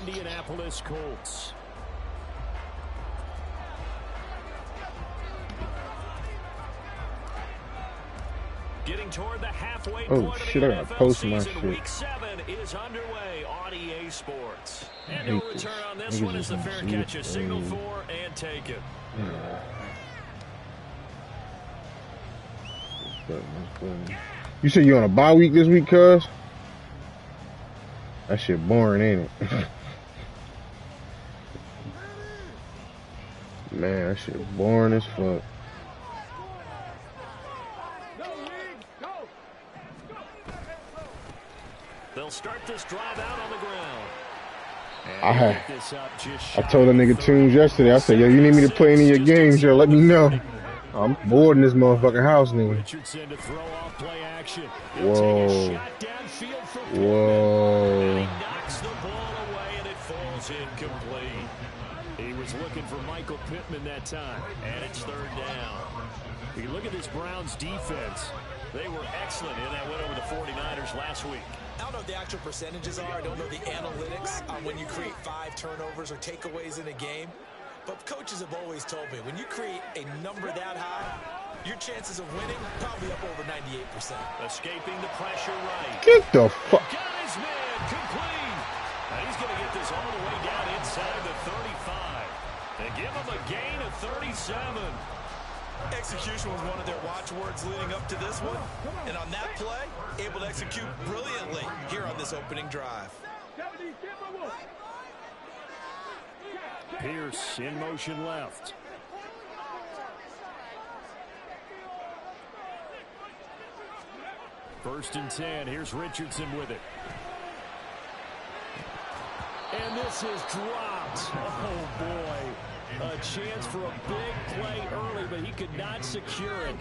Indianapolis Colts. Getting toward the halfway point shit, of I the gotta NFL post my season. shit. Week 7 is underway on EA Sports. And no return on this one as the fair catch is signaled for and taken. You said you on a bye week this week, cuz? That shit boring, ain't it? Man, that shit boring as fuck. They'll start this drive out on the ground. I told a nigga Tunes yesterday, I said, yo, you need me to play any of your games, yo, let me know. I'm bored in this motherfucking house, nigga. Richardson to throw off play action. Whoa. Whoa. And he knocks the ball away and it falls incomplete. He was looking for Michael Pittman that time, and it's third down. If you look at this Browns defense, they were excellent in that win over the 49ers last week. I don't know what the actual percentages are. I don't know the analytics on when you create 5 turnovers or takeaways in a game. But coaches have always told me, when you create a number that high, your chances of winning probably up over 98%. Escaping the pressure right. Get the fuck. Got his man complete. Now he's going to get this all the way down inside the 35. They give him a gain of 37. Execution was one of their watchwords leading up to this one. And on that play, able to execute brilliantly here on this opening drive. Pierce in motion left. First and 10. Here's Richardson with it. And this is dropped. Oh, boy. A chance for a big play early, but he could not secure it.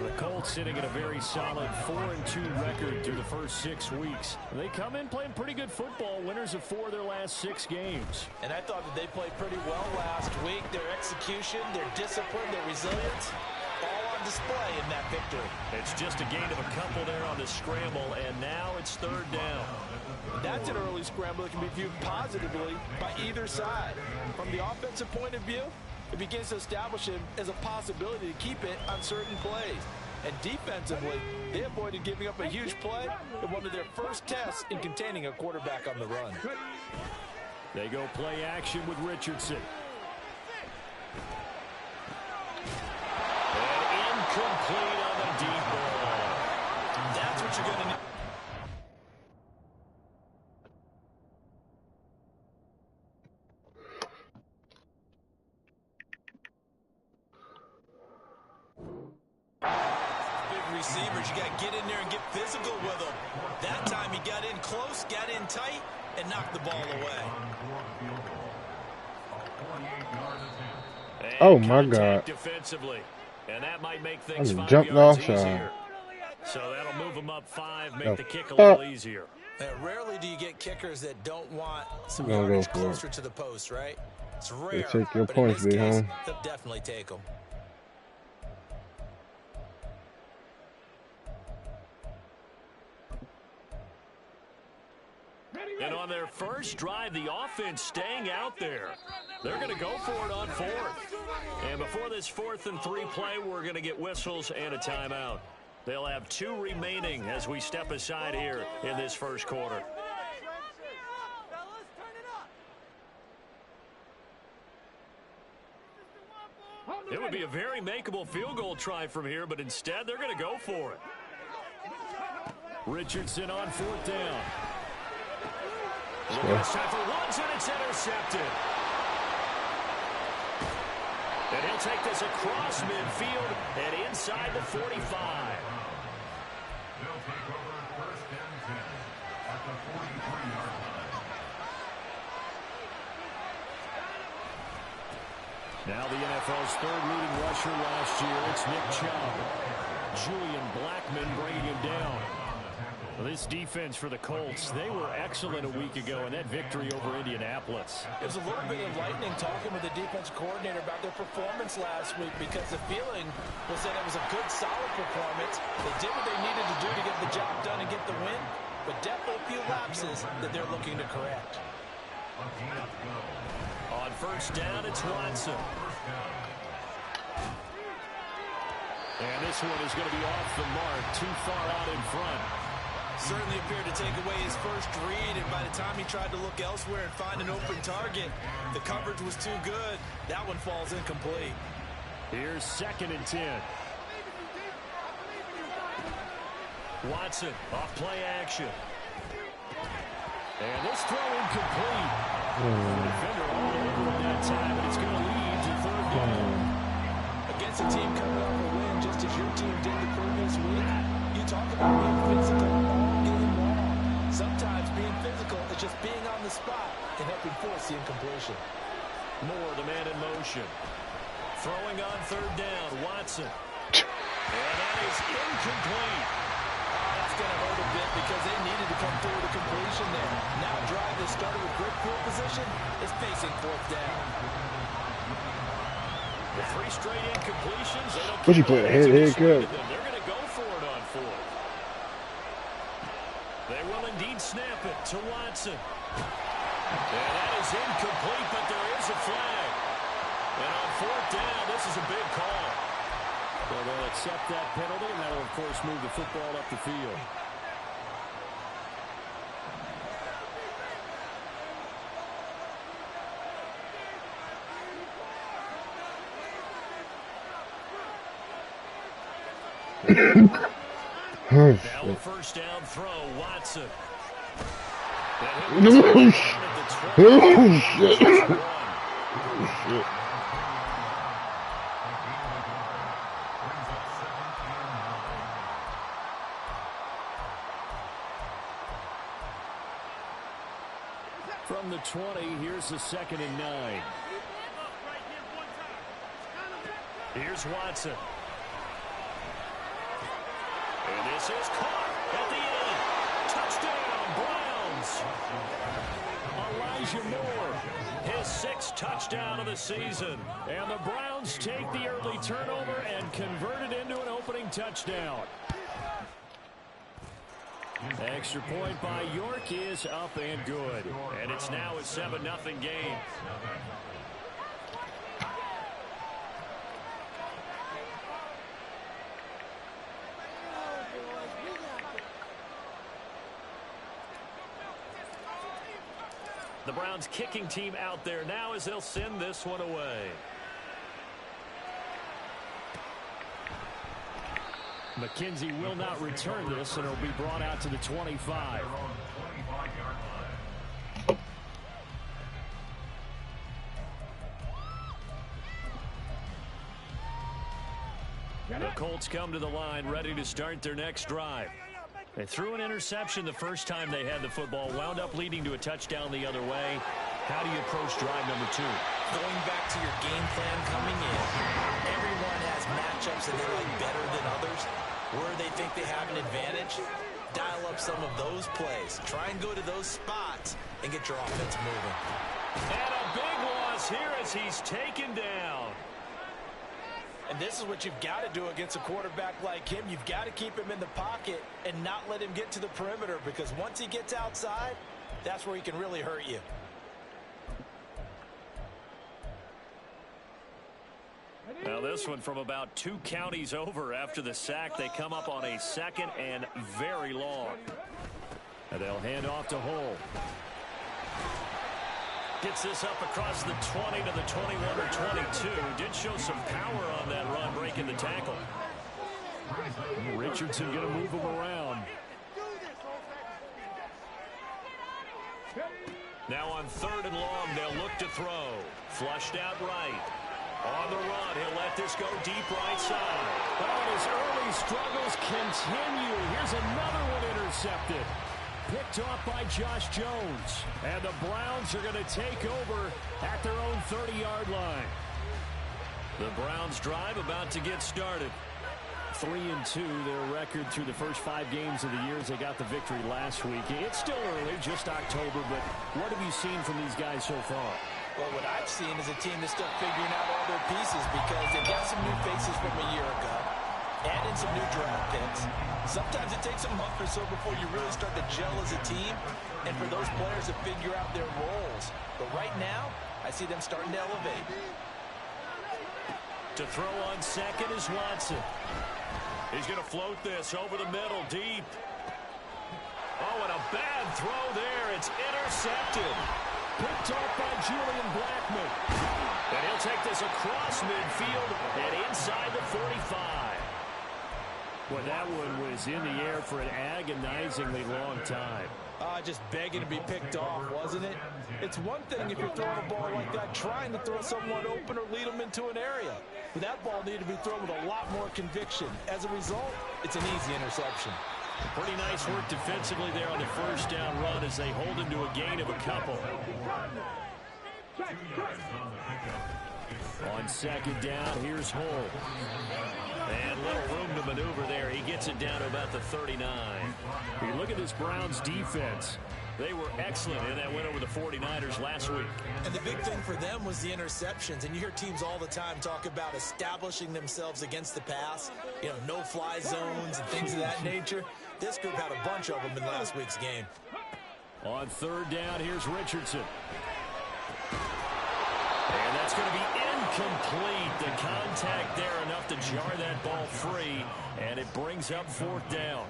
The Colts sitting at a very solid 4-2 record through the first 6 weeks. They come in playing pretty good football, winners of 4 of their last 6 games. And I thought that they played pretty well last week. Their execution, their discipline, their resilience, all on display in that victory. It's just a gain of a couple there on the scramble, and now it's third down. That's an early scramble that can be viewed positively by either side. From the offensive point of view, it begins to establish him as a possibility to keep it on certain plays. And defensively, they avoided giving up a huge play in one of their first tests in containing a quarterback on the run. They go play action with Richardson. And incomplete on the deep ball. That's what you're going to need. Receivers, you got to get in there and get physical with them. That time he got in close, got in tight, and knocked the ball away. Oh my God! Defensively, and that might make things 5 jumped yards off easier. So that'll move them up 5, make the kick a little easier. Rarely do you get kickers that don't want some yardage closer to the post, right? It's rare. Take your but points, in this big case, homie. they'll definitely take them. And on their first drive, the offense staying out there. They're going to go for it on 4th. And before this 4th and 3 play, we're going to get whistles and a timeout. They'll have 2 remaining as we step aside here in this first quarter. It would be a very makeable field goal try from here, but instead they're going to go for it. Richardson on 4th down. It's time for Woods, and it's intercepted. And he'll take this across midfield and inside the 45. They'll take over 1st and 10 at the 43-yard line. Now the NFL's 3rd leading rusher last year, it's Nick Chubb. Julian Blackmon bringing him down. This defense for the Colts, they were excellent a week ago in that victory over Indianapolis. It was a little bit enlightening talking with the defense coordinator about their performance last week, because the feeling was that it was a good, solid performance. They did what they needed to do to get the job done and get the win, but definitely a few lapses that they're looking to correct. On first down, it's Watson. And this one is going to be off the mark, too far out in front. Certainly appeared to take away his first read, and by the time he tried to look elsewhere and find an open target, the coverage was too good. That one falls incomplete. Here's 2nd and 10. Watson off play action. And this throw incomplete. The defender all over at that time, and it's going to lead to 3rd down. Against a team coming off a win just as your team did the previous week, you talk about being physical all game long. Sometimes being physical is just being on the spot and helping force the incompletion. Moore, the man in motion. Throwing on 3rd down, Watson. And that is incomplete. That's going to hurt a bit because they needed to come through with a completion there. Now a drive that started with great field position is facing 4th down. The 3 straight incompletions. They don't What'd you put? Head cut. They're going to go for it on 4th. They will indeed snap it to Watson. And that is incomplete, but there is a flag. And on 4th down, this is a big call. Well, they'll accept that penalty, and that'll, of course, move the football up the field. Now a first down throw, Watson. Oh, shit. From the 20, here's the 2nd and 9. Here's Watson. And this is caught at the end. Touchdown, Browns. Elijah Moore, his 6th touchdown of the season. And the Browns take the early turnover and convert it into an opening touchdown. Extra point by York is up and good. And it's now a 7-0 game. The Browns kicking team out there now as they'll send this one away. McKenzie will not return this, and it'll be brought out to the 25. The Colts come to the line ready to start their next drive. They threw an interception the first time they had the football, wound up leading to a touchdown the other way. How do you approach drive number 2? Going back to your game plan coming in, everyone has matchups that they like better than others. Where they think they have an advantage, dial up some of those plays. Try and go to those spots and get your offense moving. And a big loss here as he's taken down. And this is what you've got to do against a quarterback like him. You've got to keep him in the pocket and not let him get to the perimeter, because once he gets outside, that's where he can really hurt you. Now this one from about 2 counties over after the sack. They come up on a 2nd and very long. And they'll hand off to Hull. Gets this up across the 20 to the 21 or 22. Did show some power on that run, breaking the tackle. Richardson going to move him around. Now on 3rd and long, they'll look to throw. Flushed out right. On the run, he'll let this go deep right side. Oh, and his early struggles continue. Here's another one intercepted. Picked off by Josh Jones. And the Browns are going to take over at their own 30-yard line. The Browns drive about to get started. 3-2, their record through the first 5 games of the year as they got the victory last week. It's still early, just October, but what have you seen from these guys so far? Well, what I've seen is a team that's still figuring out all their pieces, because they've got some new faces from a year ago. Add in some new draft picks. Sometimes it takes a month or so before you really start to gel as a team and for those players to figure out their roles. But right now, I see them starting to elevate. To throw on second is Watson. He's going to float this over the middle, deep. Oh, and a bad throw there. It's intercepted. Picked off by Julian Blackman. And he'll take this across midfield and inside the 45. Well, that one was in the air for an agonizingly long time. Just begging to be picked off, wasn't it? It's one thing if you're throwing a ball like that, trying to throw someone open or lead them into an area. But that ball needed to be thrown with a lot more conviction. As a result, it's an easy interception. Pretty nice work defensively there on the first down run as they hold him to a gain of a couple. On second down, here's Hull. And little room to maneuver there. He gets it down to about the 39. You look at this Browns defense. They were excellent in that win over the 49ers last week. And the big thing for them was the interceptions. And you hear teams all the time talk about establishing themselves against the pass. You know, no-fly zones and things of that nature. This group had a bunch of them in last week's game. On third down, here's Richardson. And that's going to be incomplete. The contact there enough to jar that ball free, and it brings up fourth down.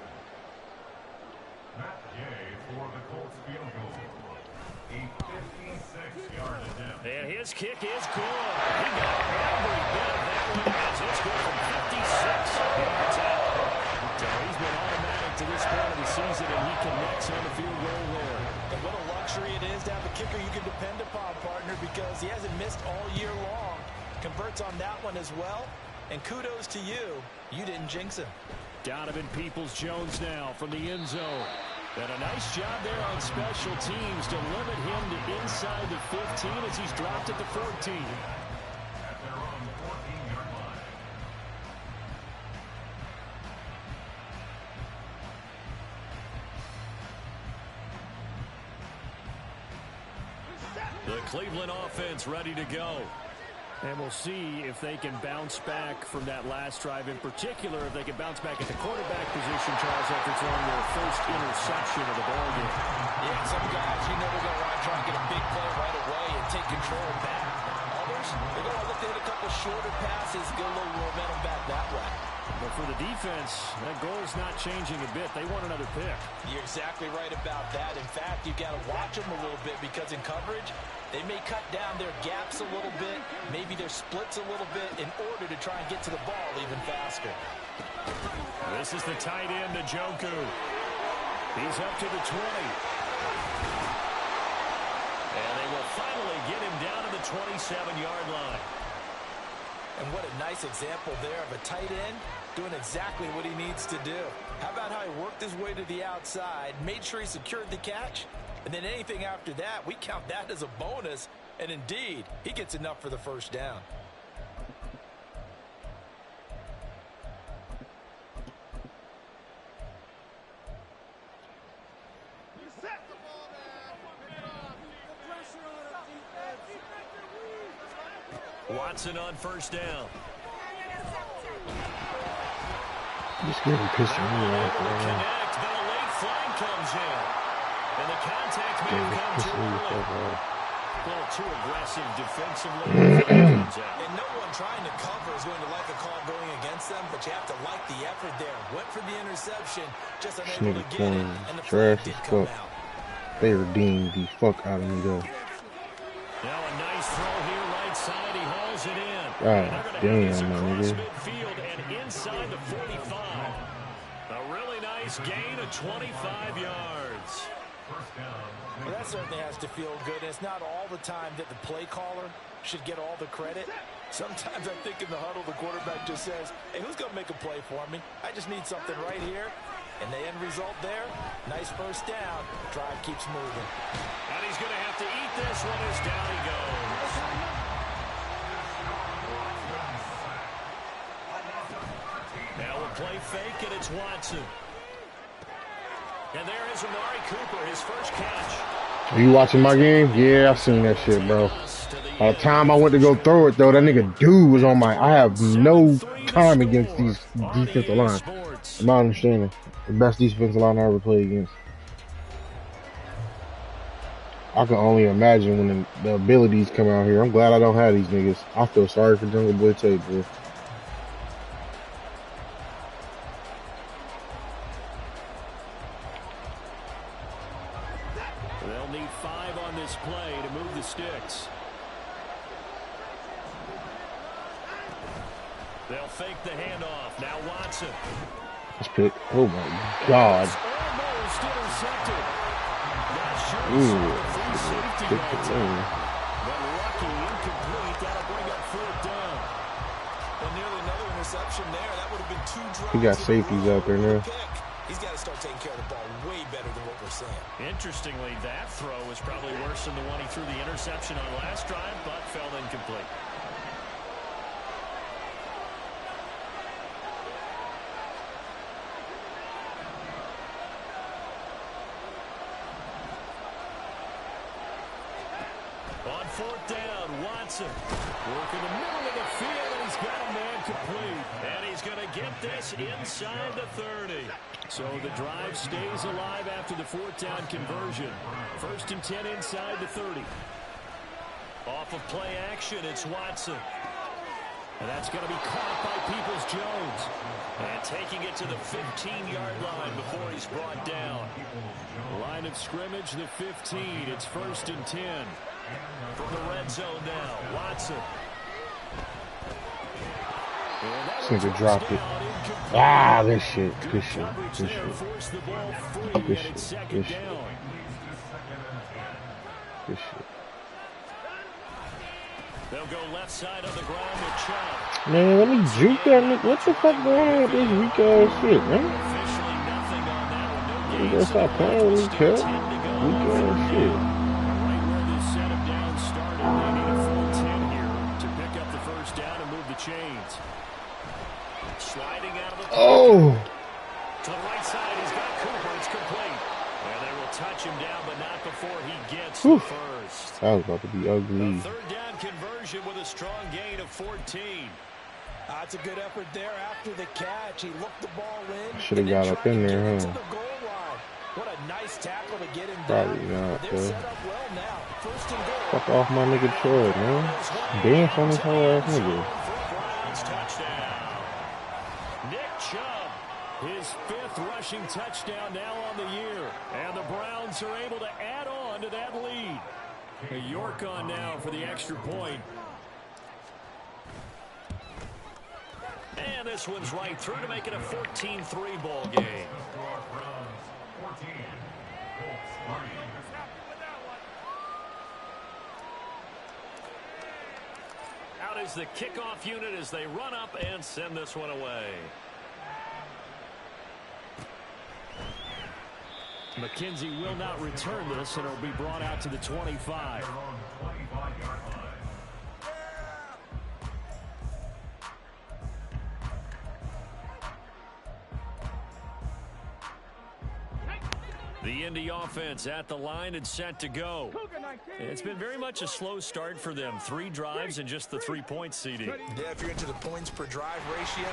And his kick is good. He got every bit of that one as it's good from 56 yards out. So he's been automatic to this point of the season, and he connects on the field goal there. And what a luxury it is to have a kicker you can depend upon, partner, because he hasn't missed all year long. Converts on that one as well. And kudos to you. You didn't jinx him. Donovan Peoples-Jones now from the end zone. And a nice job there on special teams to limit him to inside the 15 as he's dropped at the 14. The Cleveland offense ready to go. And we'll see if they can bounce back from that last drive. In particular, if they can bounce back at the quarterback position, Charles, after throwing their first interception of the ballgame. Yeah, some guys, you know, they're going to want to try and get a big play right away and take control back. Others, they're going to look to hit a couple shorter passes, get a little momentum back that way. But for the defense, that goal's not changing a bit. They want another pick. You're exactly right about that. In fact, you've got to watch them a little bit because in coverage, they may cut down their gaps a little bit, maybe their splits a little bit in order to try and get to the ball even faster. This is the tight end, Njoku. He's up to the 20. And they will finally get him down to the 27-yard line. And what a nice example there of a tight end doing exactly what he needs to do. How about how he worked his way to the outside, made sure he secured the catch, and then anything after that, we count that as a bonus. And indeed, he gets enough for the first down. Watson on first down. Just getting pissed me off, man. Connect, but a late flag comes in. And the contact may have come too early. A little too aggressive defensively. And no one trying to cover is going to like a call going against them, but you have to like the effort there. Went for the interception, just unable to get it, and the flag did come out. They redeemed the fuck out of me, though. Now a nice throw here, right side. He hauls it in. God damn, my nigga. Midfield and inside the 45. A really nice gain of 25 yards. Well, that certainly has to feel good. And it's not all the time that the play caller should get all the credit. Sometimes I think in the huddle, the quarterback just says, hey, who's going to make a play for me? I just need something right here. And the end result there, nice first down. Drive keeps moving. And he's going to have to eat this one as down he goes. Now we'll play fake, and it's Watson. And there is Amari Cooper, his first catch. Are you watching my game? Yeah, I've seen that shit, bro. To the By the time I went to go throw it, though, that nigga dude was on my. I have no time against these defensive line. I'm not understanding. The best defensive line I ever played against. I can only imagine when the abilities come out here. I'm glad I don't have these niggas. I feel sorry for Jungle Boy Tate, boy. They'll need 5 on this play to move the sticks. They'll fake the handoff. Now Watson. Let's pick. Oh my God. Almost intercepted. Ooh. But lucky, incomplete. That'll bring up 4th down. Well, nearly another interception there. That would have been 2 drives. He got safeties out there now. He's got to start taking care of the ball way better than what we're saying. Interestingly, that throw was probably worse than the one he threw the interception on last drive, but fell incomplete. On 4th down, Watson working the middle of the field, and he's got a man complete. And he's going to get this inside the 30. So the drive stays alive after the 4th down conversion. 1st and 10 inside the 30. Off of play action, it's Watson. And that's going to be caught by Peoples-Jones. And taking it to the 15-yard line before he's brought down. Line of scrimmage, the 15. It's 1st and 10. From the red zone now, Watson. This nigga dropped it. Ah, this shit. Good shit. Good shit. Good shit. Good shit. Good shit. They'll go left side of the ground with Chubb. Man, let me juke that nigga. What the fuck going on with this weak ass shit, man? Officially nothing on that one. No You gotta stop playing with me, cuz. Weak ass shit. Right where this set of downs started, they need a full 10 here to pick up the 1st down and move the chains. Sliding out of the to the right side, he's got Cooper. It's complete. And they will touch him down, but not before he gets the 1st. That was about to be ugly. The 3rd down conversion with a strong gain of 14. That's a good effort there after the catch. He looked the ball in. Should have got up in there, huh? What a nice tackle to get him Probably down. not, They're though. set up well now. 1st and goal. Fuck off my nigga Troy, man. Dance on this whole ass nigga. Browns touchdown. Nick Chubb, his 5th rushing touchdown now on the year. And the Browns are able to add on to that lead. York on now for the extra point. And this one's right through to make it a 14-3 ball game. Out is the kickoff unit as they run up and send this one away. McKenzie will not return this, and it'll be brought out to the 25. The Indy offense at the line and set to go. It's been very much a slow start for them. 3 drives and just the 3-point seeding. Yeah, if you're into the points per drive ratio.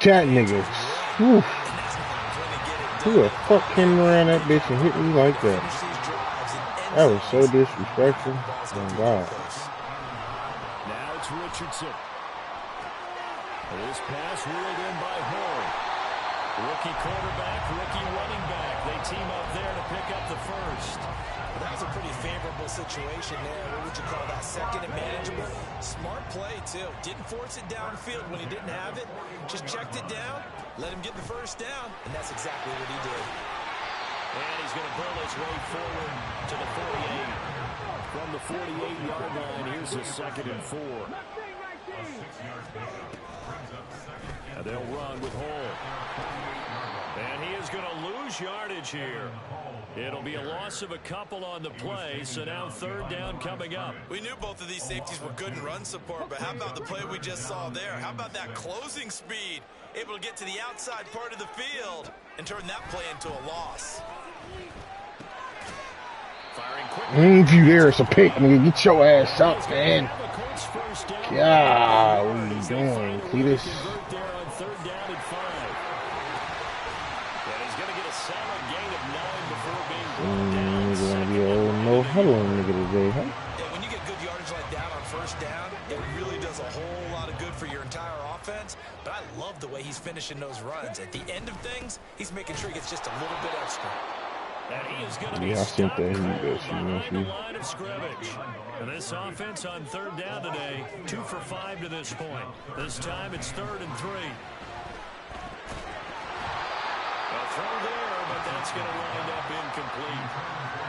Cat niggas. Whew. Who the fuck came around that bitch and hit me like that? That was so disrespectful. Oh, God. Now it's Richardson. This pass reeled in by Hall. Rookie quarterback, rookie running back. They team up there to pick up the 1st. That was a pretty favorable situation there. What would you call that? 2nd and manageable. Smart play, too. Didn't force it downfield when he didn't have it. Just checked it down, let him get the 1st down, and that's exactly what he did. And he's going to pull his way forward to the 48. From the 48-yard line, here's a 2nd and 4. And they'll run with Hall. And he is going to lose yardage here. It'll be a loss of a couple on the play, so now 3rd down coming up. We knew both of these safeties were good in run support, but how about the play we just saw there? How about that closing speed? Able to get to the outside part of the field and turn that play into a loss. Firing quickly If you there, it's a pick, nigga. Get your ass up, man. God, what are you doing, Cletus? Nigga wanna be an old no huddle nigga today, huh? Yeah, when you get good yardage like that on first down, it really does a whole lot of good for your entire offense. But I love the way he's finishing those runs. At the end of things, he's making sure he gets just a little bit extra. Yeah, I think that he does, you know, the line of scrimmage. And this offense on third down today, 2 for 5 to this point. This time it's 3rd and 3. A throw there, but that's going to wind up incomplete.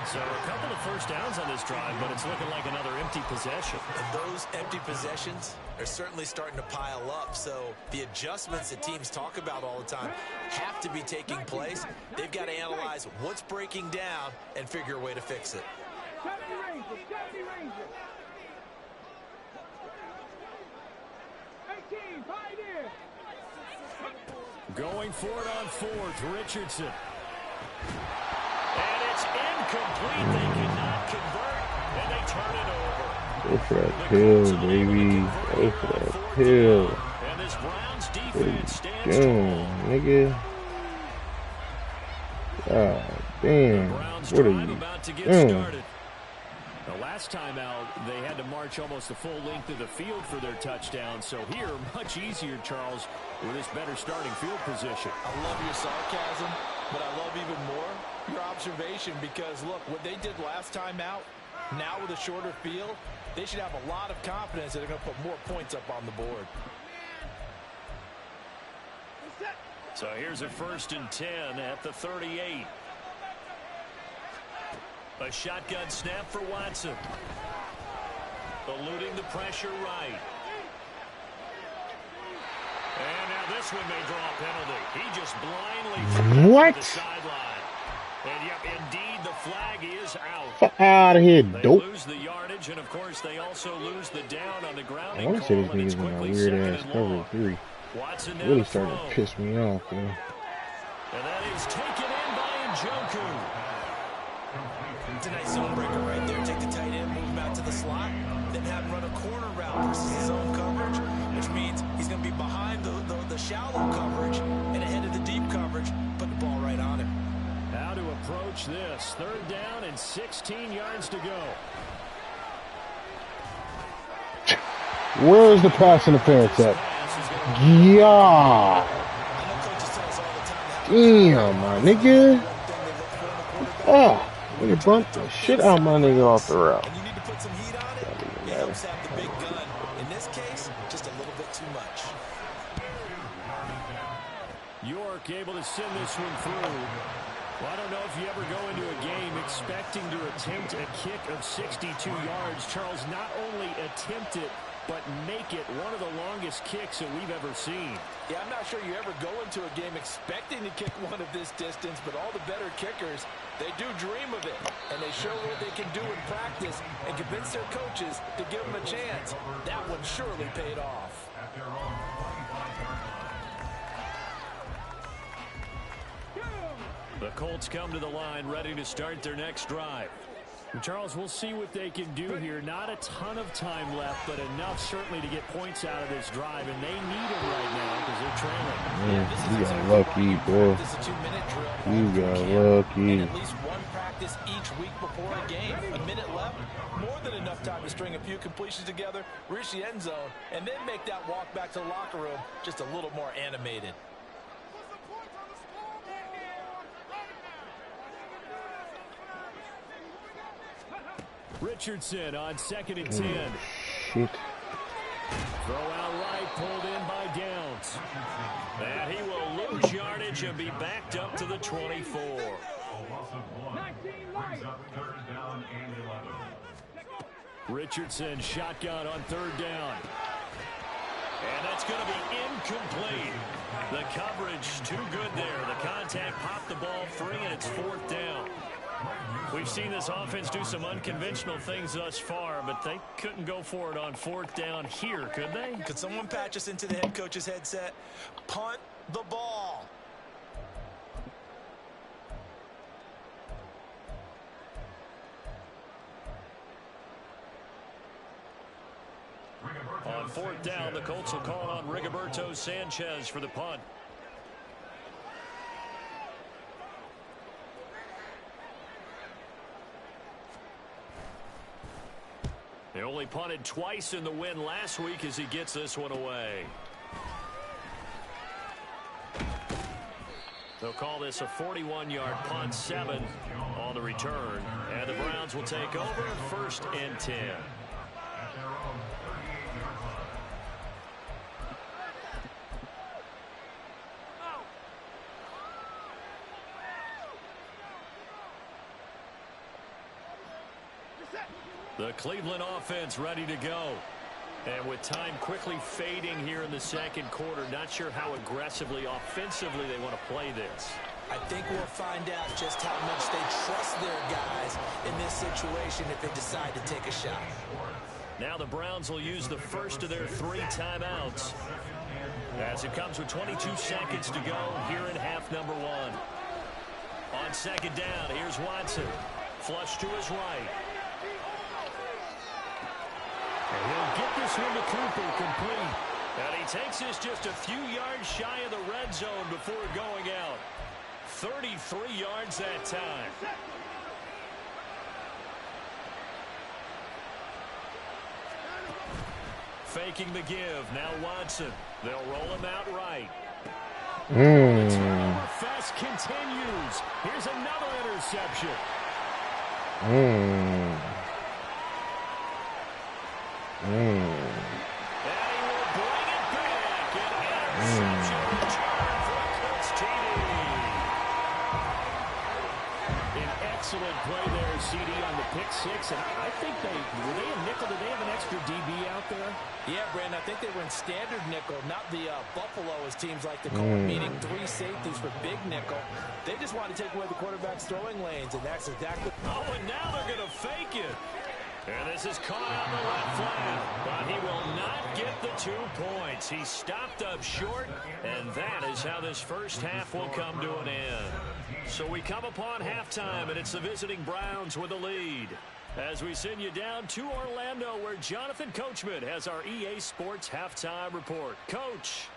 So a couple of first downs on this drive, but it's looking like another empty possession. And those empty possessions are certainly starting to pile up. So the adjustments that teams talk about all the time have to be taking place. They've got to analyze what's breaking down and figure a way to fix it. Going for it on 4th, Richardson. And it's incomplete. They cannot convert, and they turn it over. Go for that pill, baby. Go for that pill. And this Browns defense stands Damn, nigga. God damn. What are you doing? The last time out, they had to march almost the full length of the field for their touchdown. So here, much easier, Charles, with this better starting field position. I love your sarcasm, but I love even more your observation because, look, what they did last time out, now with a shorter field, they should have a lot of confidence that they're going to put more points up on the board. So here's a 1st and 10 at the 38. A shotgun snap for Watson. Eluding the pressure right. And now this one may draw a penalty. He just blindly the sideline. And yep, indeed, the flag is out. Fuck out of here, they dope. lose the yardage, and of course, they also lose the down on the ground. I want to say this nigga's in a weird ass cover 3. Watson really starting to piss me off, man. And that is taken in by Njoku. It's a nice zone breaker right there. Take the tight end, move him out to the slot, then have him run a corner route versus his zone coverage, which means he's going to be behind the shallow coverage and ahead of the deep coverage, put the ball right on him. How to approach this. 3rd down and 16 yards to go. Where's the pass interference at? Yeah. Damn, my nigga. Oh. Nigga bumped the shit out of my nigga off the route. And you need to put some heat on it. He helps have the big gun. In this case, just a little bit too much. York able to send this one through. Well, I don't know if you ever go into a game expecting to attempt a kick of 62 yards. Charles, not only attempt it, but make it one of the longest kicks that we've ever seen. Yeah, I'm not sure you ever go into a game expecting to kick one of this distance, but all the better kickers, they do dream of it, and they show what they can do in practice and convince their coaches to give them a chance. That one surely paid off. The Colts come to the line ready to start their next drive. And Charles, we'll see what they can do here. Not a ton of time left, but enough certainly to get points out of this drive, and they need them right now because they're trailing. Man, you got lucky, bro. You got lucky. At least one practice each week before a game. A minute left, more than enough time to string a few completions together, reach the end zone, and then make that walk back to the locker room just a little more animated. Richardson on 2nd and 10. Shit. Throw out right, pulled in by Downs. And he will lose yardage and be backed up to the 24. Richardson shotgun on 3rd down. And that's going to be incomplete. The coverage too good there. The contact popped the ball free, and it's 4th down. We've seen this offense do some unconventional things thus far, but they couldn't go for it on 4th down here, could they? Could someone patch us into the head coach's headset? Punt the ball. On fourth down, the Colts will call on Rigoberto Sanchez for the punt. They only punted twice in the win last week as he gets this one away. They'll call this a 41-yard punt, 7 on the return. And the Browns will take over, 1st and 10. The Cleveland offense ready to go. And with time quickly fading here in the second quarter, not sure how aggressively, offensively they want to play this. I think we'll find out just how much they trust their guys in this situation if they decide to take a shot. Now the Browns will use the first of their 3 timeouts as it comes with 22 seconds to go here in half number 1. On second down, here's Watson. Flush to his right. And he'll get this one to Cooper complete. And he takes this just a few yards shy of the red zone before going out. 33 yards that time. Faking the give. Now Watson. They'll roll him out right. The turnover fest continues. Here's another interception. And he will bring it back. An interception return for Colts TD. An excellent play there, CD, on the pick 6. And I think were they a nickel? Did they have an extra DB out there? Yeah, Brandon, I think they were in standard nickel, not the Buffalo, as teams like to call it, meaning 3 safeties for big nickel. They just want to take away the quarterback's throwing lanes, and that's exactly... Oh, and now they're going to fake it. And this is caught on the left flat, but he will not get the 2 points. He stopped up short, and that is how this first half will come to an end. So we come upon halftime, and it's the visiting Browns with the lead. As we send you down to Orlando, where Jonathan Coachman has our EA Sports halftime report. Coach.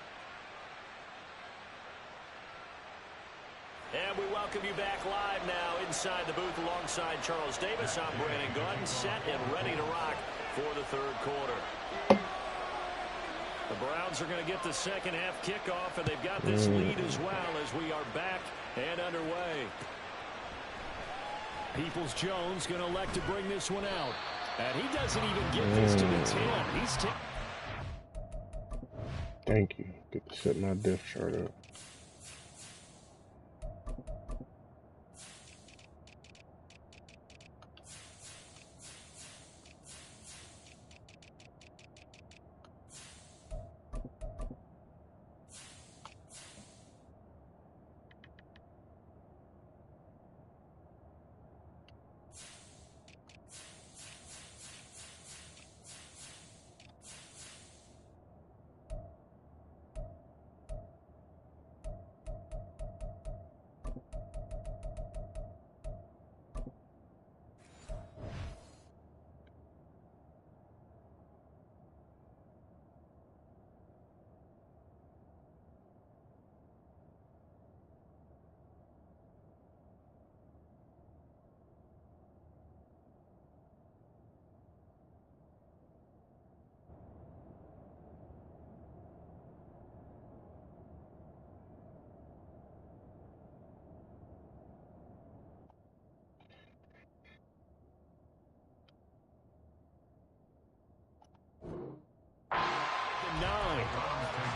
And we welcome you back live now inside the booth alongside Charles Davis. I'm Brandon Gordon, set and ready to rock for the third quarter. The Browns are going to get the second half kickoff, and they've got this lead as well as we are back and underway. Peoples-Jones going to elect to bring this one out. And he doesn't even get this to the 10. He's Thank you. Get to set my depth chart up.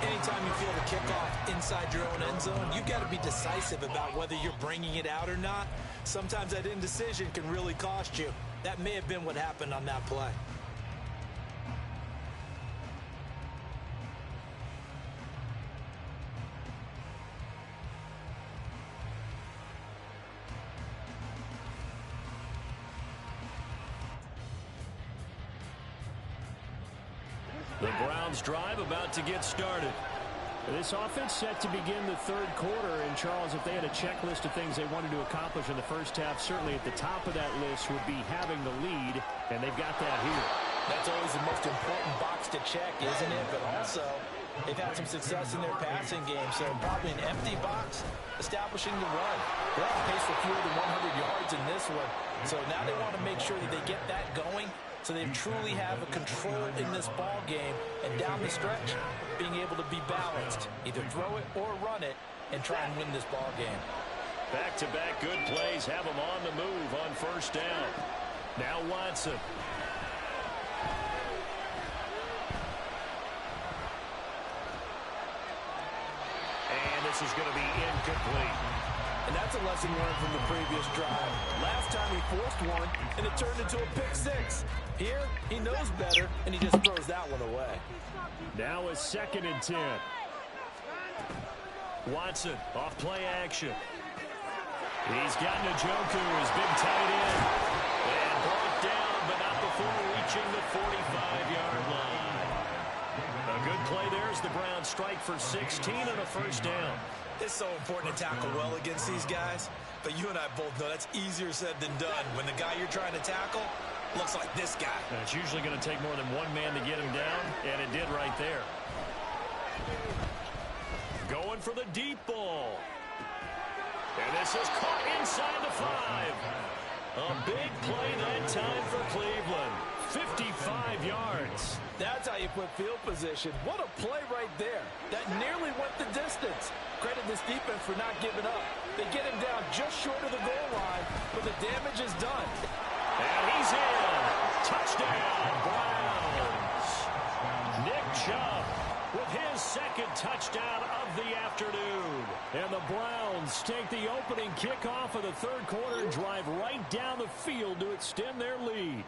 Anytime you feel the kickoff inside your own end zone, you've got to be decisive about whether you're bringing it out or not. Sometimes that indecision can really cost you. That may have been what happened on that play. The Browns drive about to get started. This offense set to begin the third quarter. And, Charles, if they had a checklist of things they wanted to accomplish in the first half, certainly at the top of that list would be having the lead, and they've got that here. That's always the most important box to check, isn't it? But also, they've had some success in their passing game, so probably an empty box establishing the run. They're on pace for fewer than 100 yards in this one, so now they want to make sure that they get that going so they truly have a control in this ball game, and down the stretch, being able to be balanced, either throw it or run it, and try and win this ball game. Back-to-back good plays have them on the move on first down. Now Watson. And this is going to be incomplete. And that's a lesson learned from the previous drive. Last time he forced one, and it turned into a pick six. Here, he knows better, and he just throws that one away. Now a 2nd and 10. Watson off play action. He's got Njoku, his big tight end. And brought down, but not before reaching the 45-yard line. A good play there as the Browns strike for 16 on a first down. It's so important to tackle well against these guys, but you and I both know that's easier said than done when the guy you're trying to tackle looks like this guy. And it's usually going to take more than one man to get him down, and it did right there. Going for the deep ball. And this is caught inside the 5. A big play that time for Cleveland. 55 yards. That's how you put field position. What a play right there. That nearly went the distance. Credit this defense for not giving up. They get him down just short of the goal line, but the damage is done. And he's in. Touchdown, Browns. Nick Chubb with his 2nd touchdown of the afternoon. And the Browns take the opening kickoff of the 3rd quarter and drive right down the field to extend their lead.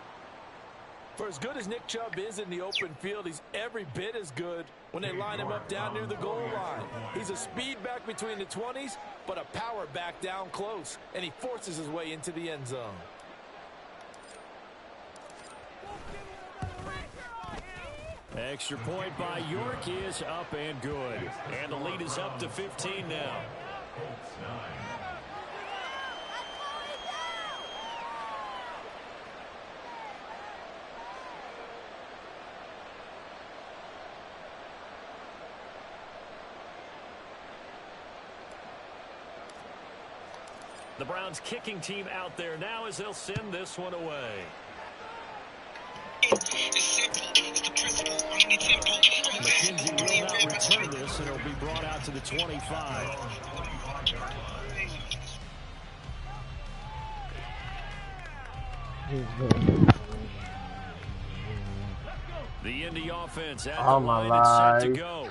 For as good as Nick Chubb is in the open field, he's every bit as good when they line him up down near the goal line. He's a speed back between the 20s, but a power back down close, and he forces his way into the end zone. Extra point by York is up and good. And the lead is up to 15 now. The Browns kicking team out there now as they'll send this one away. McKenzie will not return this, and it'll be brought out to the 25. The Indy offense at the line is set to go.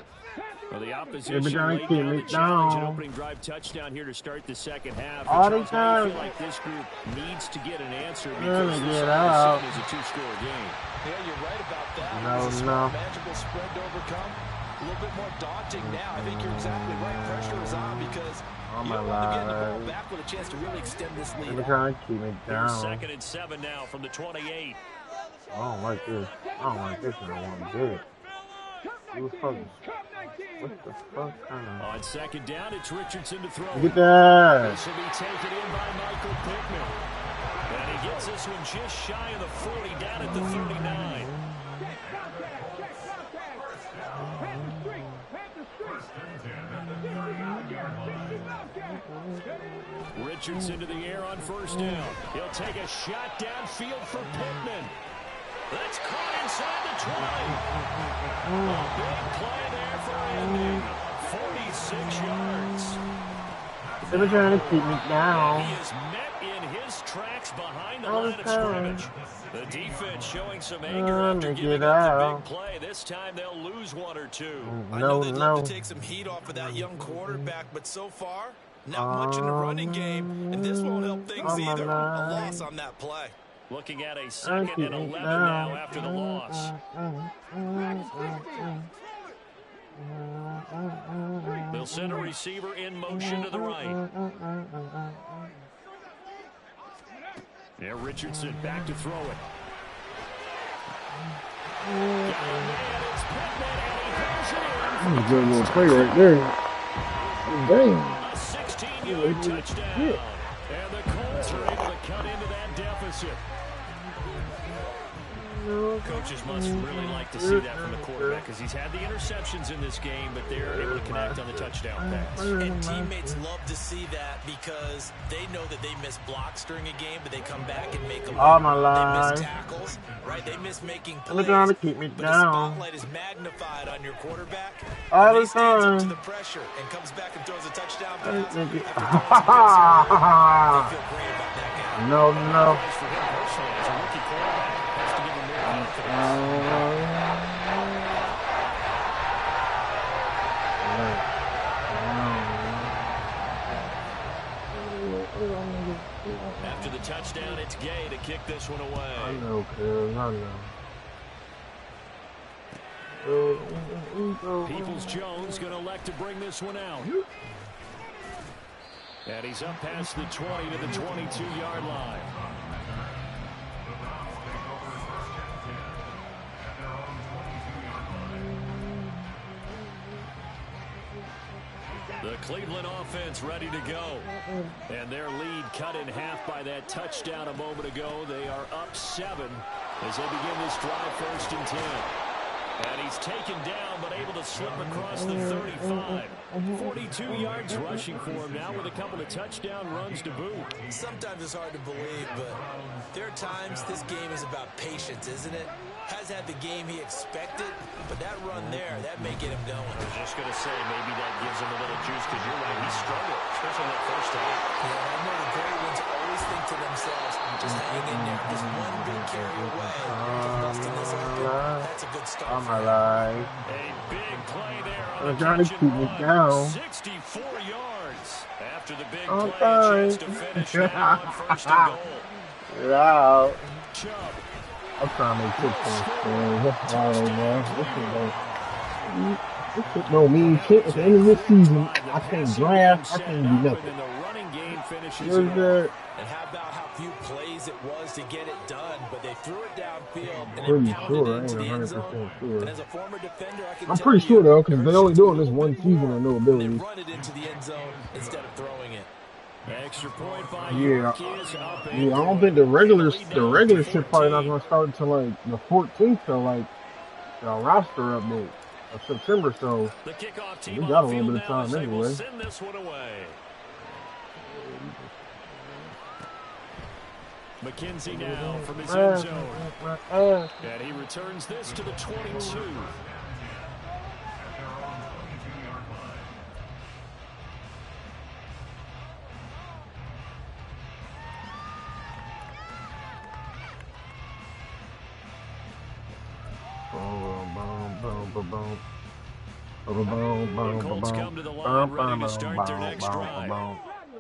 Well, the opposition laid down the challenge, an opening drive touchdown here to start the 2nd half. I feel like this group needs to get an answer because this is a 2-score game. Yeah, you're right about that. It's a manageable spread to overcome. A little bit more daunting now. I think you're exactly right. Pressure is on because you don't want to get the ball back with a chance to really extend this lead. Here's 2nd and 7 now from the 28. I don't like this. I don't like this, and I want to do it. What the fuck kind of... On 2nd down, it's Richardson to throw. Get that! This will be taken in by Michael Pittman. And he gets this one just shy of the 40, down at the 39. Richardson to the air on 1st down. He'll take a shot downfield for Pittman. That's caught inside the 20. A big play there for Indy. 46 yards. They were trying to keep me down. He is met in his tracks behind the line of scrimmage. The defense showing some anger after giving up the big play. This time they'll lose 1 or 2. I know they'd love to take some heat off of that young quarterback, but so far, not much in the running game, and this won't help things either. A loss on that play. Looking at a 2nd and 11 now after the loss. They'll send a receiver in motion to the right. There, Richardson back to throw it. That's a good little play right there. Damn. A 16-yard touchdown. And the Colts are able to cut into that deficit. Coaches must really like to see that from the quarterback because he's had the interceptions in this game, but they're able to connect on the touchdown pass. And teammates love to see that because they know that they miss blocks during a game, but they come back and make them. All my They life. miss tackles, right? They miss making They're plays. trying to keep me But the down. spotlight is magnified on your quarterback. All and the he stands up to time. the pressure and comes back and throws a touchdown pass. After throwing some good they feel great about that guy. No, no. For him personally, as a rookie quarterback, has to give him more confidence. After the touchdown, it's Gay to kick this one I away. know, cuz. I know. Peoples-Jones going to elect to bring this one out. And he's up past the 20 to the 22-yard line. The Cleveland offense ready to go. And their lead cut in half by that touchdown a moment ago. They are up 7 as they begin this drive, 1st and 10. And he's taken down, but able to slip across the 35. 42 yards rushing for him now with a couple of touchdown runs to boot. Sometimes it's hard to believe, but there are times this game is about patience, isn't it? Has had the game he expected, but that run there, that may get him going. I was just going to say, maybe that gives him a little juice, because you're right, he struggled, especially in that first half. Yeah, I know the great ones always think to themselves, just hang in there, just one big carry away from busting this open. That's a good start. All my life. A big play there on I'm the trying to catch keep and it run. down. 64 yards. After the big I'm play, a chance to finish now on 1st and goal. Get out. Chubb. I'm trying to make 6 points, man. That's all right, man. This shit don't mean shit. At the end of this season, I can't draft. I can't do nothing. And the running game finishes Where's it that? And how about how few plays it was to get it done, but they threw it downfield and Pretty it pounded sure. I into ain't the end 100% zone. sure. And as a former defender, I can I'm tell pretty sure, you, though, because there's they only just doing this a one little season more, of no and they ability. run it into the end zone instead of throwing it. Extra point by Yeah, York is up I don't think the regular shit probably not gonna start until like the 14th, so like the roster update of September. So The kickoff team we got a on little field bit of now time as they will anyway. send this one away. McKenzie now from his end zone. And he returns this to the 22. The Colts come to the line ready to start their next drive.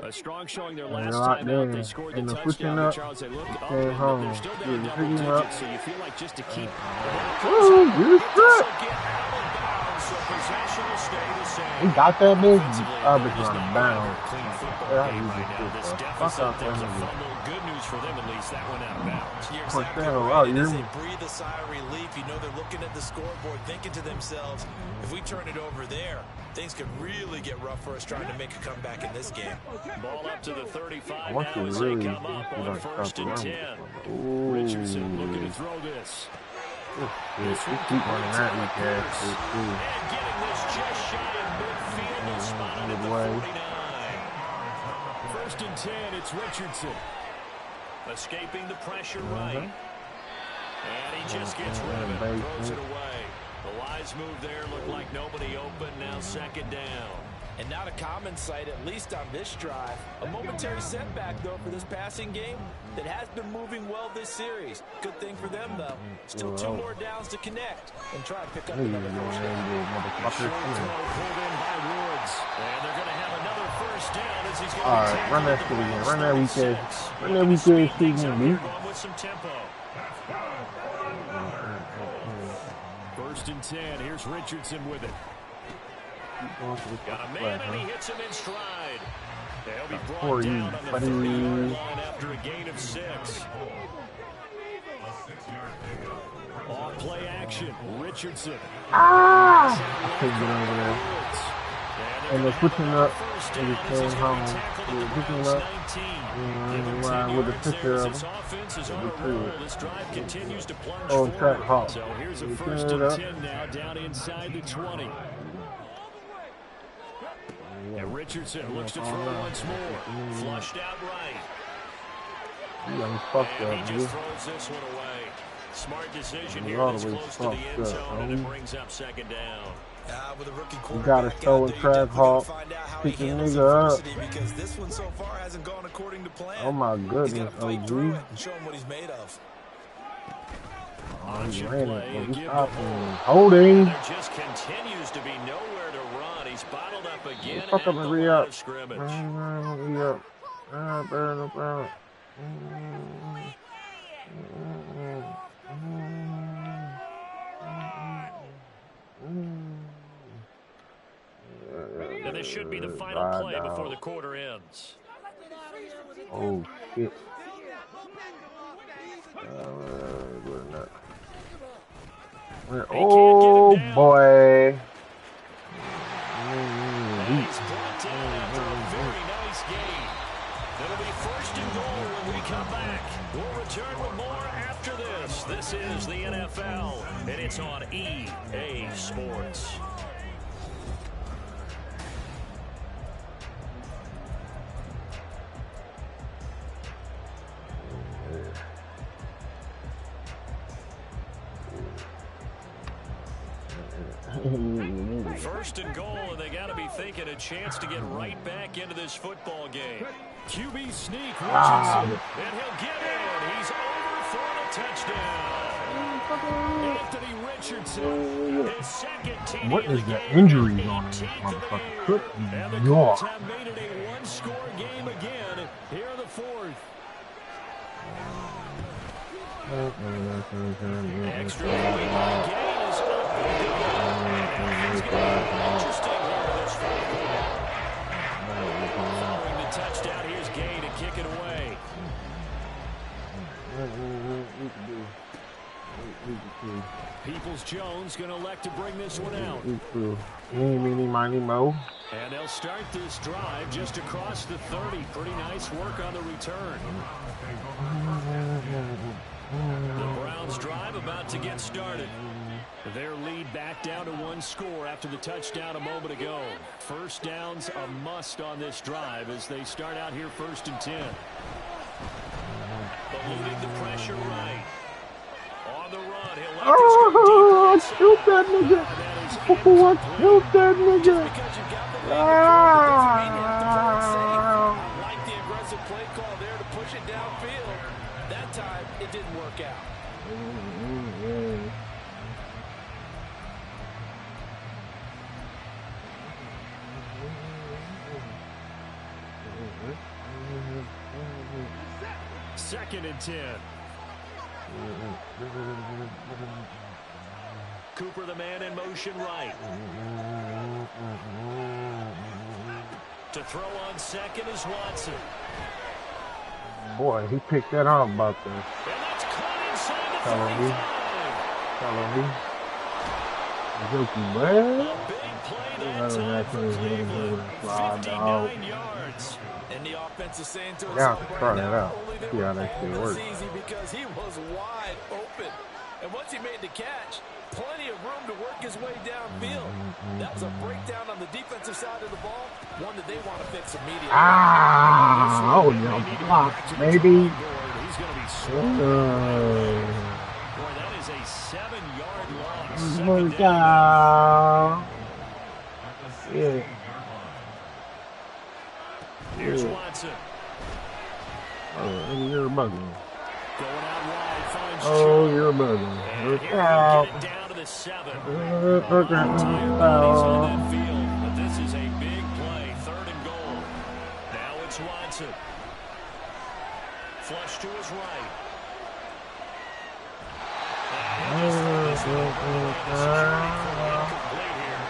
A strong showing their last time out. They scored the touchdown. But Charles, they looked up, and they're still down double digits, so you feel like just to keep He got that bitch. I was Just on not bounds. clean football Yeah, game he right now. was This good. deficit, Fuck there's a off, fumble. Good news for them, at least. That went out of bounds. You're Fuck exactly that, right. wow, And you as hear they me? breathe a sigh of relief, you know they're looking at the scoreboard, thinking to themselves, if we turn it over there, things could really get rough for us trying to make a comeback in this game. Ball up to the 35 I want now you as to they really come up on like 1st stop and around 10. with Richardson looking to throw this. We keep running that weak ass shit too. And getting this just shy of midfield and spotted at the way. 49. 1st and 10, it's Richardson. Escaping the pressure right. And he just gets rid of it, throws it away. The wise move there looked like nobody open, now 2nd down. And not a common sight, at least on this drive. A momentary setback, though, for this passing game that has been moving well this series. Good thing for them, though. Still 2 more downs to connect and try and pick up another first down. Short throw pulled in by Woods. And they're going to have another 1st down as he's going to Alright, run that shit again. Run that weak ass. Run that weak ass shit again, Going dude. with some tempo. 1st and 10. Here's Richardson with it. Got a man and he hits him in stride. They'll be brought down on the 30-yard line after a gain of 6. Off play action. Richardson. I couldn't get over there. And And they're pushing up First and down they're as he's staying going home. to tackle the They're pushing Browns up 19. and Give him 10 with the yards picture there as of this them. offense is on They a see roll. it. This drive continues to plunge Oh, and Track forward. Hawk. So here's a They first turn and it up. 10 now down inside the 20. And Richardson looks to throw once more. Flushed out right. You got me fucked And up, he dude. just throws this one away. Smart decision A here lot this of ways close to the fucked end up, zone, and it homie. brings up second down. With a rookie You got to quarterback throw out a there, you Track definitely gotta Hawk. find out how Pick he the handles nigga up. adversity, because this one so far hasn't gone according to plan. Oh my He's goodness, got to fight through OG. it and show him what he's made of. Oh, he Option ran play it. and Oh, give he the stopped hold. him. Holding. There just continues to be nowhere to run. He's bottled up again Fuck at up the and line re-up. of scrimmage. Re-up. Burn. And this should be the final play before the quarter ends. Oh shit. Oh boy. And he's brought down after a very nice gain. It'll be first and goal when we come back. We'll return with more after this. This is the NFL, and it's on EA Sports. First and goal, and they got to be thinking a chance to get right back into this football game. QB sneak, Richardson, and he'll get in. He's overthrown a touchdown. Anthony Richardson, his second TD What of is the the game, injuries on this 18th of the motherfucker? year. Good And the Lord. Colts have made it a one-score game again here in the fourth. Extra point by Gain is up and good. And it's going to be interesting here in this fourth quarter. Following the touchdown, here's Gain to kick it away. Peoples-Jones going to elect to bring this one out. Meeny, miny, mo. And they'll start this drive just across the 30. Pretty nice work on the return. The Browns drive about to get started. Their lead back down to one score after the touchdown a moment ago. First down's a must on this drive as they start out here first and 10. Eluding the pressure right. On the run, he'll Oh, shoot that nigga. Oh, shoot that nigga. Because you've got the lead, doesn't mean you have to play it safe. Like the aggressive play call there to push it downfield. That time, it didn't work out. Second and 10. Cooper, the man in motion right. To throw on second is Watson. Boy, he picked that up about there. And that's caught inside the Follow me. 35. Joking, man. A big play that time for Cleveland. 59 yards. And the offense is saying to Yeah, itself try right that now, out. only they See were how that all shit this works. easy because he was wide open. And once he made the catch, plenty of room to work his way downfield. That was a breakdown on the defensive side of the ball, one that they want to fix immediately. Ah, oh, no, block, baby. He's going to be swarmed. Boy, that is a 7-yard loss. Second down. Yeah. Here's Watson. Oh, you're a bugging. Going out wide, finds Oh, Chubb. you're a bugging. And Look here we out. get it down to the 7. Look Entire out. bodies on that field, but this is a big play. Third and goal. Now it's Watson. Flush to his right. And he just threw this one away. The security flag incomplete here.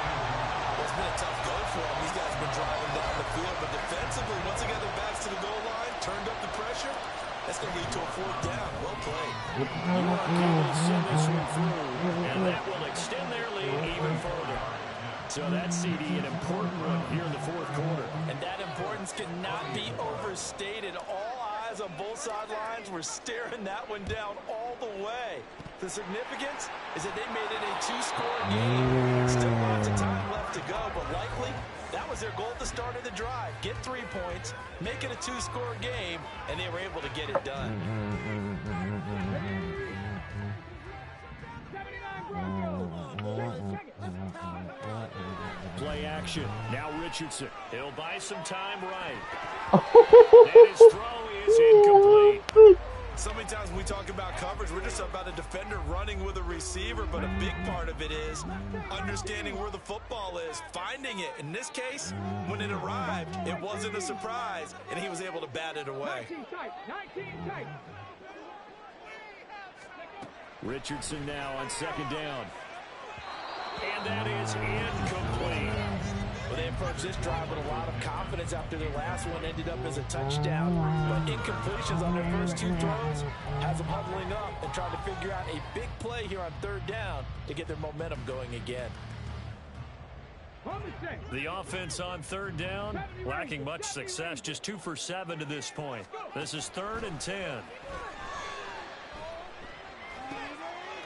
It's been a tough go for him. These guys have been driving down the field, but defensively, once they get their backs to the goal line, turned up the pressure, that's going to lead to a fourth down. Well played. You are able to send this one through, and that will extend their lead even further. So that CD, an important one here in the fourth quarter. And that importance cannot be overstated. All eyes on both sidelines were staring that one down all the way. The significance is that they made it a two-score game. Still lots of time left to go, but likely that was their goal at the start of the drive. Get 3 points, make it a two-score game, and they were able to get it done. Play action. Now Richardson. He'll buy some time right. And his throw is incomplete. So many times when we talk about coverage, we're just about a defender running with a receiver, but a big part of it is understanding where the football is, finding it. In this case, when it arrived, it wasn't a surprise, and he was able to bat it away. Richardson now on second down. And that is incomplete. Well, they approached this drive with a lot of confidence after their last one ended up as a touchdown. But incompletions on their first 2 throws has them huddling up and trying to figure out a big play here on third down to get their momentum going again. The offense on third down, lacking much success, just 2 for 7 to this point. This is 3rd and 10.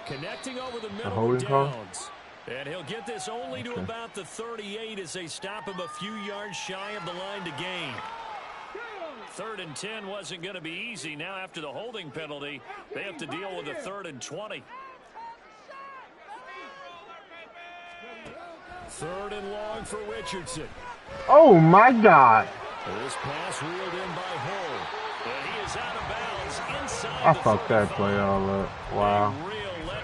Connecting over the middle with Downs. And he'll get this only to about the 38 as they stop him a few yards shy of the line to gain. 3rd and 10 wasn't going to be easy. Now after the holding penalty, they have to deal with a 3rd and 20. 3rd and long for Richardson. Oh my God. This pass reeled in by Hull. And he is out of bounds inside. I fucked that play all up. Wow.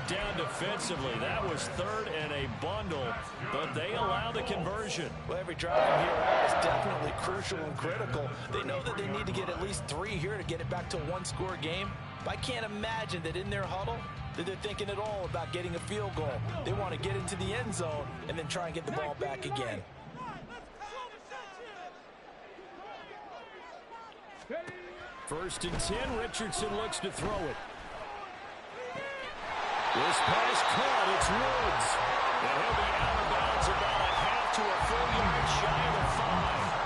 Down defensively. That was 3rd and a bundle, but they allow the conversion. Well, every drive here is definitely crucial and critical. They know that they need to get at least 3 here to get it back to a 1-score game. But I can't imagine that in their huddle that they're thinking at all about getting a field goal. They want to get into the end zone and then try and get the ball back again. First and 10, Richardson looks to throw it. This pass caught, it's Woods. And he'll be out of bounds about a half to a full yard shy of the 5.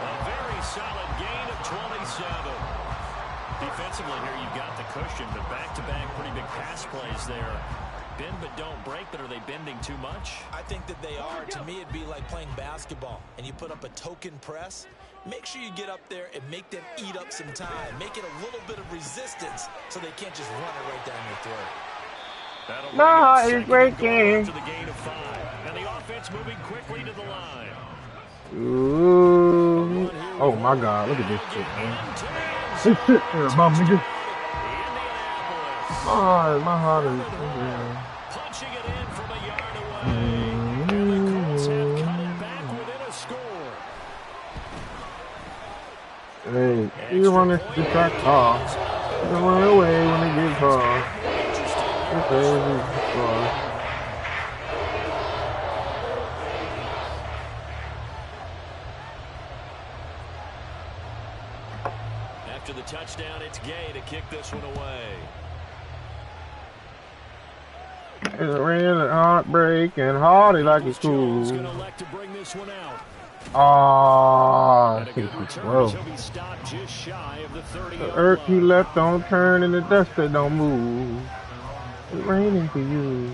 A very solid gain of 27. Defensively here, you've got the cushion, but back-to-back pretty big pass plays there. Bend but don't break, but are they bending too much? I think that they are. To me, it'd be like playing basketball, and you put up a token press. Make sure you get up there and make them eat up some time. Make it a little bit of resistance so they can't just run it right down your throat. No, it's breaking. The gain of 5. And the offense moving quickly to the line. Ooh. Oh my God, look at this shit, man. This shit here, my nigga. My heart is punching it in from a yard away. And the Colts have cut it back within a score. Hey, you run this track car. You run away when it gets hard. After the touchdown, it's Gay to kick this one away. It's really heartbreaking, hardy like it's cool. Going to elect to bring this one out. Ah, well. He'll be stopped just shy of the 30. The earth you left don't turn and the dust that don't move. It's raining for you.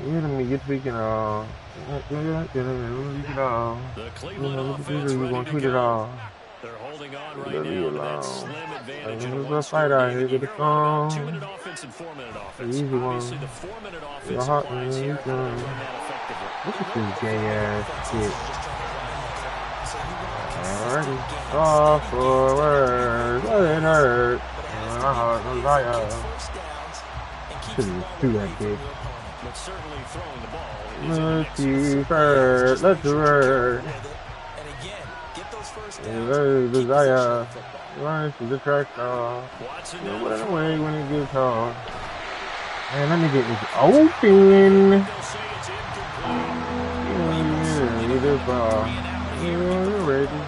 You hear me get speaking all. The Cleveland offense ready to go. They're holding on right now to that slim advantage. There's a fight out here with the phone. 2-minute offense and 4-minute offense. Easy one. Obviously, the 4-minute offense applies here. Look at this gay ass shit. Alrighty. Soft forward. Let it hurt. My heart was like shouldn't do that, kid. But certainly throwing the ball. Let's see first. Let's hurt. Desire. Run to the track off. Run away when it gets hard. Man, let me get this open. Yeah, this ball. You're ready.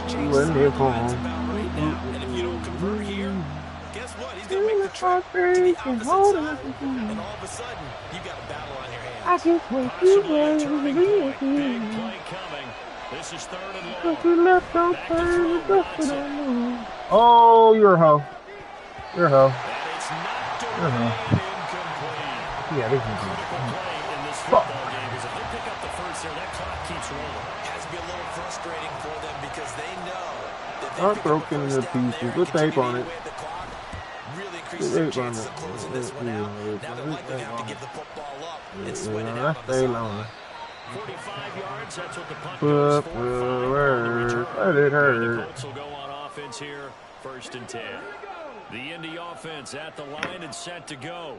He wasn't here for him. And if you don't convert here, guess what? He's They'll make the trip to the opposite side, and all of a sudden, you've got a battle on your hands. I just wait Possibly a turning point. Big play coming. This is 3rd and long. Back to throw, Watson. Oh, you're a hoe. You're a hoe. And it's knocked You're a away hoe. and incomplete. Yeah, this is Critical good. play in this football game, because if they pick up the first there, that clock keeps rolling. Has to be a little frustrating for them because they know that they I'm pick up a broken first into down pieces. there and Put tape continue on to it. win the clock, really Put increases their tape on chances it. of closing this one out. Now they're likely to have to give the football up and sweat it out on the Stay sideline. long. 45 yards, that's what the punt goes But for. 5 on the return. let it The hurt. Colts will go on offense here, 1st and 10. The Indy offense at the line and set to go.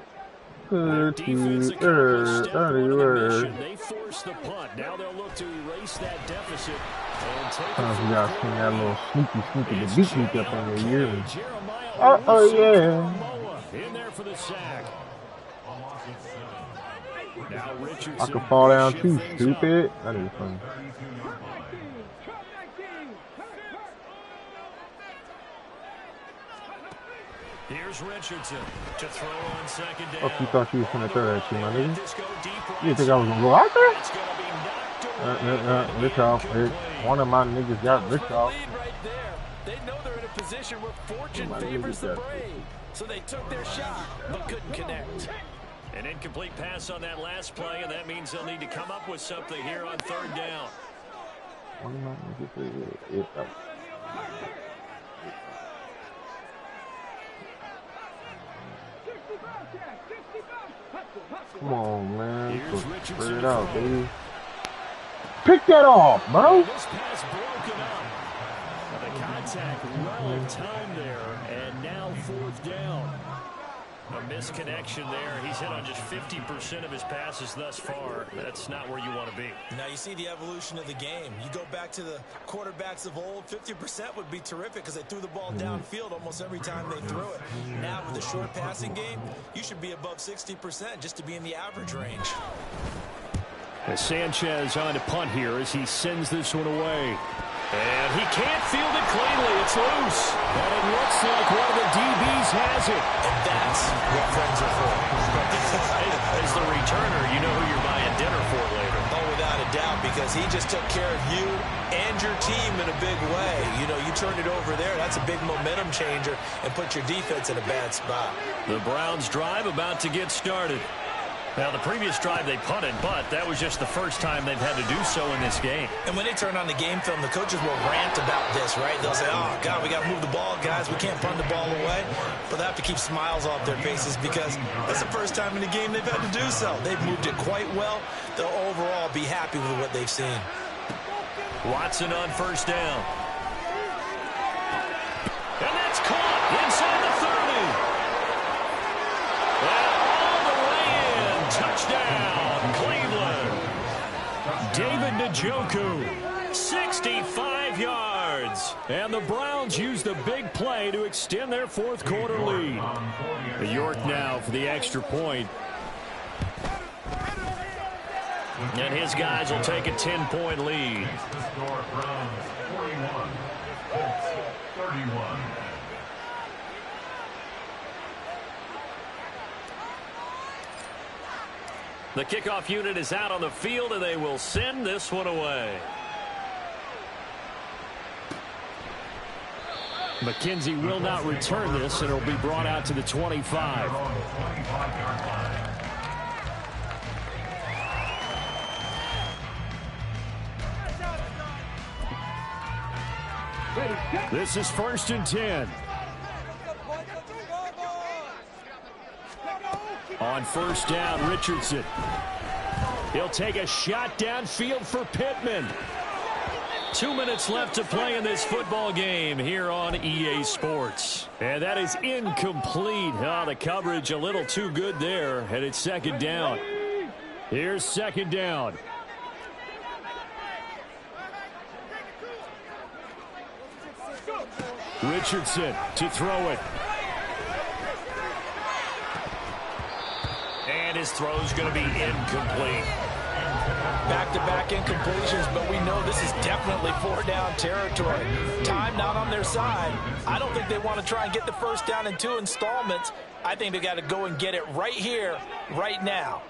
Their defense accomplished step one of the mission. They forced the punt. Now they'll look to erase that deficit and take it Sometimes from you the gotta swing that little sneaky It's to beat me up on J.L.K. your ear. Jeremiah Oh, Wilson yeah. from Samoa in there for the sack. Now Richardson I could fall down shift too, things stupid. That is funny. Here's Richardson to throw on 2nd down. Fuck, you thought you was gonna throw that shit, my Let nigga? this go deep You right think I was gonna go out there? It's going to be knocked away. Rich off. One of my niggas got rich For off. the lead right there. They know they're in a position where fortune Somebody favors look the at that. brave. So they took their shot, but couldn't connect. An incomplete pass on that last play, and that means they'll need to come up with something here on 3rd down. One of my niggas is Come on, man. Here's Spread Richardson it to out, throw. baby. Pick that off, bro. This pass broken up. The contact well timed there, and now 4th down. A misconnection there. He's hit on just 50% of his passes thus far. That's not where you want to be. Now you see the evolution of the game. You go back to the quarterbacks of old, 50% would be terrific because they threw the ball downfield almost every time they threw it. Now with the short passing game, you should be above 60% just to be in the average range. As Sanchez on to punt here as he sends this one away. And he can't field it cleanly. It's loose. And it looks like one of the DBs has it. And that's what friends are for. As the returner, you know who you're buying dinner for later. Oh, without a doubt, because he just took care of you and your team in a big way. You know, you turned it over there. That's a big momentum changer and put your defense in a bad spot. The Browns drive about to get started. Now, the previous drive they punted, but that was just the first time they've had to do so in this game. And when they turn on the game film, the coaches will rant about this, right? They'll say, oh, God, we got to move the ball, guys. We can't punt the ball away. But they have to keep smiles off their faces because that's the first time in the game they've had to do so. They've moved it quite well. They'll overall be happy with what they've seen. Watson on 1st down. And that's caught inside the 30. Touchdown, Cleveland. David Njoku, 65 yards. And the Browns use the big play to extend their 4th quarter lead. York now for the extra point. And his guys will take a 10-point lead. The score, Browns 41, Colts 31. The kickoff unit is out on the field, and they will send this one away. McKenzie will not return this, and it'll be brought out to the 25. This is 1st and 10. On 1st down, Richardson. He'll take a shot downfield for Pittman. 2 minutes left to play in this football game here on EA Sports. And that is incomplete. Oh, the coverage a little too good there. And it's 2nd down. Here's 2nd down. Richardson to throw it. And his throw's going to be incomplete. Back-to-back incompletions, but we know this is definitely 4-down territory. Time not on their side. I don't think they want to try and get the first down in 2 installments. I think they got to go and get it right here, right now.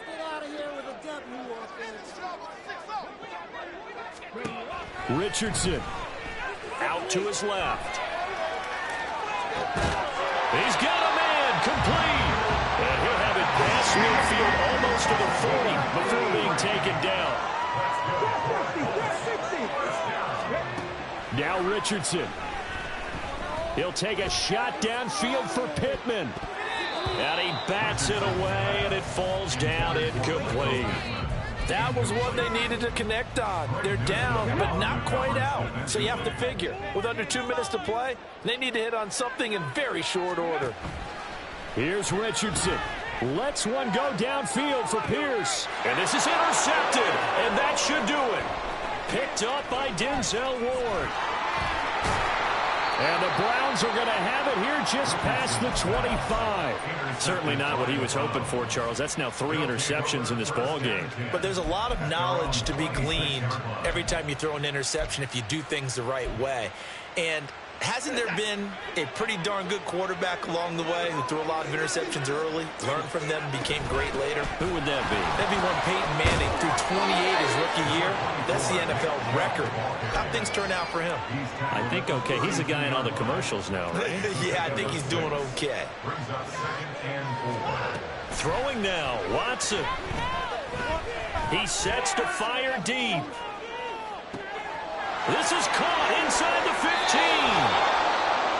Get out of here with a W offense. Richardson out to his left. He's got a man complete. And he'll have it past midfield almost to the 40 before being taken down. Now Richardson. He'll take a shot downfield for Pittman. And he bats it away, and it falls down incomplete. That was one they needed to connect on. They're down, but not quite out. So you have to figure, with under 2 minutes to play, they need to hit on something in very short order. Here's Richardson. Lets one go downfield for Pierce. And this is intercepted, and that should do it. Picked up by Denzel Ward. And the Browns are going to have it here just past the 25. Certainly not what he was hoping for, Charles. That's now 3 interceptions in this ball game. But there's a lot of knowledge to be gleaned every time you throw an interception if you do things the right way. And hasn't there been a pretty darn good quarterback along the way who threw a lot of interceptions early, learned from them, and became great later? Who would that be? That'd be one Peyton Manning threw 28 his rookie year. That's the NFL record. How'd things turn out for him? I think okay. He's the guy in all the commercials now, right? Yeah, I think he's doing okay. Throwing now, Watson. He sets to fire deep. This is caught inside the 15.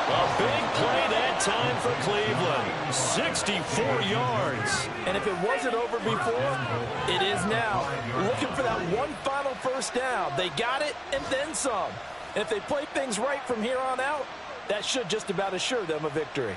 A big play that time for Cleveland. 64 yards. And if it wasn't over before, it is now. Looking for that one final first down. They got it and then some. And if they play things right from here on out, that should just about assure them a victory.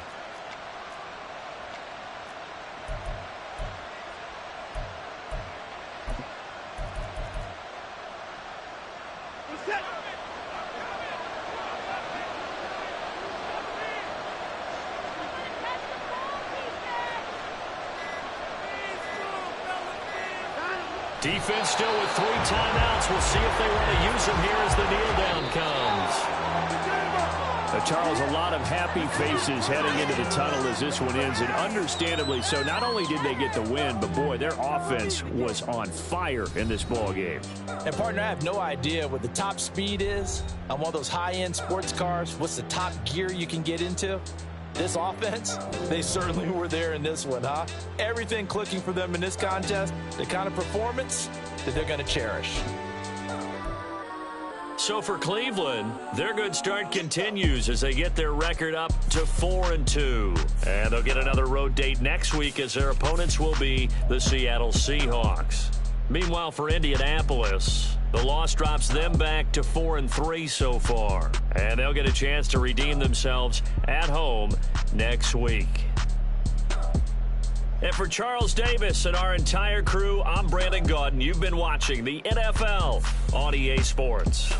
Defense still with 3 timeouts. We'll see if they want to use them here as the kneel down comes. Charles, a lot of happy faces heading into the tunnel as this one ends, and understandably so. Not only did they get the win, but boy, their offense was on fire in this ball game. And partner, I have no idea what the top speed is on one of those high-end sports cars. What's the top gear you can get into? This offense, they certainly were there in this one, huh? Everything clicking for them in this contest, the kind of performance that they're going to cherish. So for Cleveland, their good start continues as they get their record up to 4-2. And they'll get another road date next week as their opponents will be the Seattle Seahawks. Meanwhile, for Indianapolis, the loss drops them back to 4-3 so far. And they'll get a chance to redeem themselves at home next week. And for Charles Davis and our entire crew, I'm Brandon Gaudin. You've been watching the NFL on EA Sports.